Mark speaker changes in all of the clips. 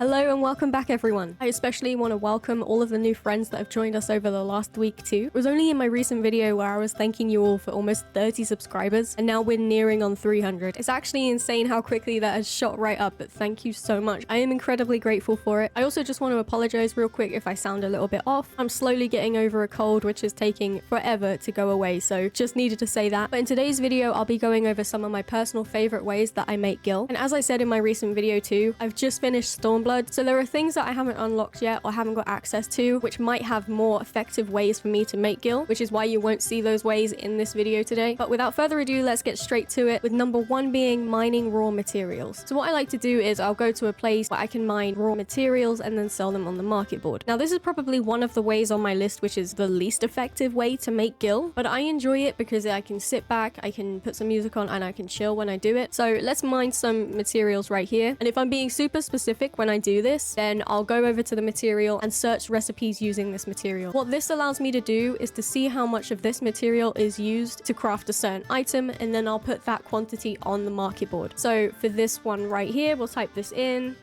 Speaker 1: Hello and welcome back everyone. I especially want to welcome all of the new friends that have joined us over the last week too. It was only in my recent video where I was thanking you all for almost 30 subscribers and now we're nearing on 300. It's actually insane how quickly that has shot right up, but thank you so much. I am incredibly grateful for it. I also just want to apologize real quick if I sound a little bit off. I'm slowly getting over a cold which is taking forever to go away, so just needed to say that. But in today's video I'll be going over some of my personal favorite ways that I make gil. And as I said in my recent video too, I've just finished Stormblood. So there are things that I haven't unlocked yet or haven't got access to, which might have more effective ways for me to make gil, which is why you won't see those ways in this video today. But without further ado, let's get straight to it, with number one being mining raw materials. So what I like to do is I'll go to a place where I can mine raw materials and then sell them on the market board. Now this is probably one of the ways on my list which is the least effective way to make gil, but I enjoy it because I can sit back, I can put some music on, and I can chill when I do it. So let's mine some materials right here. And if I'm being super specific when I do this, then I'll go over to the material and search recipes using this material. What this allows me to do is to see how much of this material is used to craft a certain item, and then I'll put that quantity on the market board. So for this one right here, we'll type this in,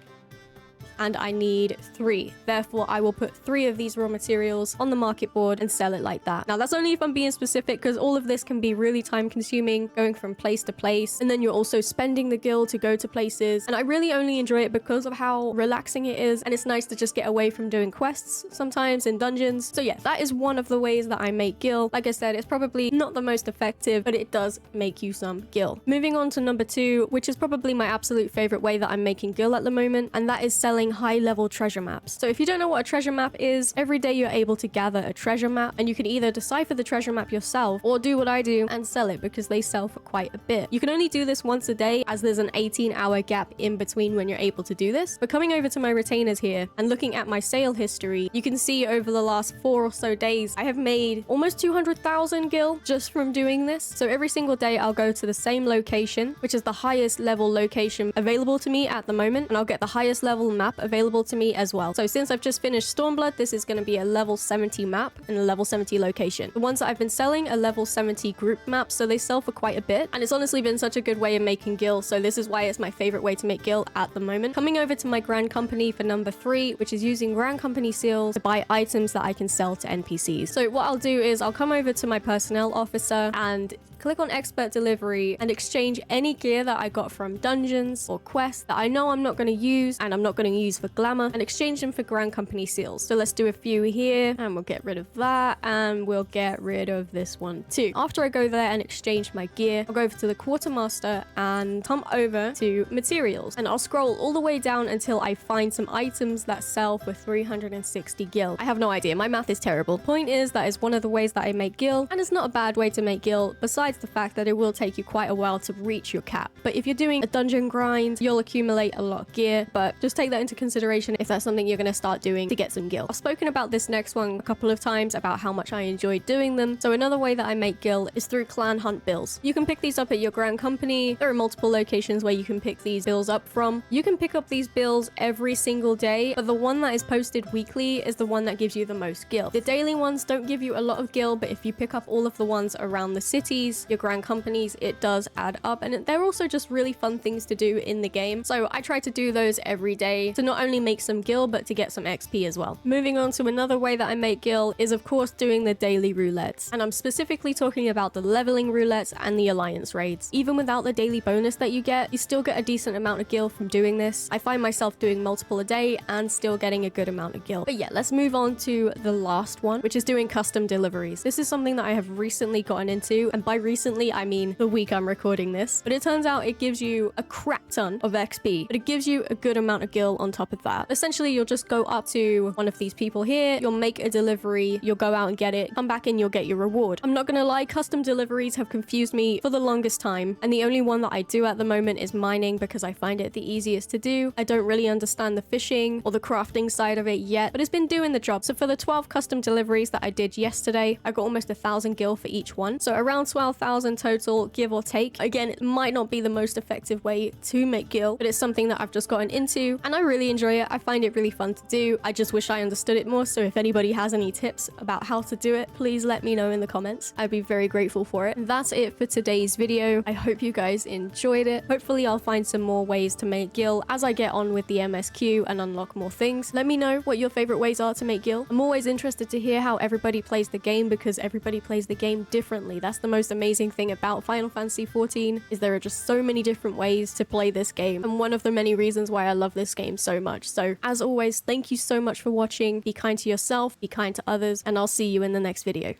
Speaker 1: and I need 3. Therefore, I will put 3 of these raw materials on the market board and sell it like that. Now, that's only if I'm being specific, because all of this can be really time consuming, going from place to place, and then you're also spending the gil to go to places. And I really only enjoy it because of how relaxing it is, and it's nice to just get away from doing quests sometimes in dungeons. So yeah, that is one of the ways that I make gil. Like I said, it's probably not the most effective, but it does make you some gil. Moving on to number 2, which is probably my absolute favorite way that I'm making gil at the moment, and that is selling high-level treasure maps. So if you don't know what a treasure map is, every day you're able to gather a treasure map, and you can either decipher the treasure map yourself or do what I do and sell it, because they sell for quite a bit. You can only do this once a day, as there's an 18-hour gap in between when you're able to do this. But coming over to my retainers here and looking at my sale history, you can see over the last 4 or so days I have made almost 200,000 gil just from doing this. So every single day I'll go to the same location, which is the highest level location available to me at the moment, and I'll get the highest level map available to me as well. So since I've just finished Stormblood, this is going to be a level 70 map and a level 70 location. The ones that I've been selling are level 70 group maps, so they sell for quite a bit, and it's honestly been such a good way of making gil, so this is why it's my favorite way to make gil at the moment. Coming over to my Grand Company for number 3, which is using Grand Company seals to buy items that I can sell to NPCs. So what I'll do is I'll come over to my personnel officer and click on expert delivery and exchange any gear that I got from dungeons or quests that I know I'm not going to use and I'm not going to use for glamour, and exchange them for Grand Company seals. So let's do a few here, and we'll get rid of that, and we'll get rid of this one too. After I go there and exchange my gear, I'll go over to the quartermaster and come over to materials, and I'll scroll all the way down until I find some items that sell for 360 gil. I have no idea, my math is terrible. Point is, that is one of the ways that I make gil, and it's not a bad way to make gil, besides the fact that it will take you quite a while to reach your cap. But if you're doing a dungeon grind, you'll accumulate a lot of gear, but just take that into consideration if that's something you're going to start doing to get some gil. I've spoken about this next one a couple of times about how much I enjoy doing them. So another way that I make gil is through clan hunt bills. You can pick these up at your Grand Company. There are multiple locations where you can pick these bills up from. You can pick up these bills every single day, but the one that is posted weekly is the one that gives you the most gil. The daily ones don't give you a lot of gil, but if you pick up all of the ones around the cities, your Grand Companies, it does add up, and they're also just really fun things to do in the game. So I try to do those every day to not only make some gil, but to get some XP as well. Moving on to another way that I make gil is of course doing the daily roulettes, and I'm specifically talking about the leveling roulettes and the alliance raids. Even without the daily bonus that you still get a decent amount of gil from doing this. I find myself doing multiple a day and still getting a good amount of gil. But yeah, let's move on to the last one, which is doing custom deliveries. This is something that I have recently gotten into, and by recently I mean the week I'm recording this, but it turns out it gives you a crap ton of XP, but it gives you a good amount of gil on top of that. Essentially, you'll just go up to one of these people here, you'll make a delivery, you'll go out and get it, come back and you'll get your reward. I'm not gonna lie, custom deliveries have confused me for the longest time, and the only one that I do at the moment is mining, because I find it the easiest to do. I don't really understand the fishing or the crafting side of it yet, but it's been doing the job. So for the 12 custom deliveries that I did yesterday, I got almost 1,000 gil for each one, so around 12 4,000 total, give or take. Again, it might not be the most effective way to make GIL, but it's something that I've just gotten into and I really enjoy it. I find it really fun to do. I just wish I understood it more, so if anybody has any tips about how to do it, please let me know in the comments. I'd be very grateful for it. And that's it for today's video. I hope you guys enjoyed it. Hopefully I'll find some more ways to make GIL as I get on with the MSQ and unlock more things. Let me know what your favorite ways are to make GIL. I'm always interested to hear how everybody plays the game because everybody plays the game differently. That's the most amazing thing about Final Fantasy XIV is there are just so many different ways to play this game, and one of the many reasons why I love this game so much. So as always, thank you so much for watching. Be kind to yourself, be kind to others, and I'll see you in the next video.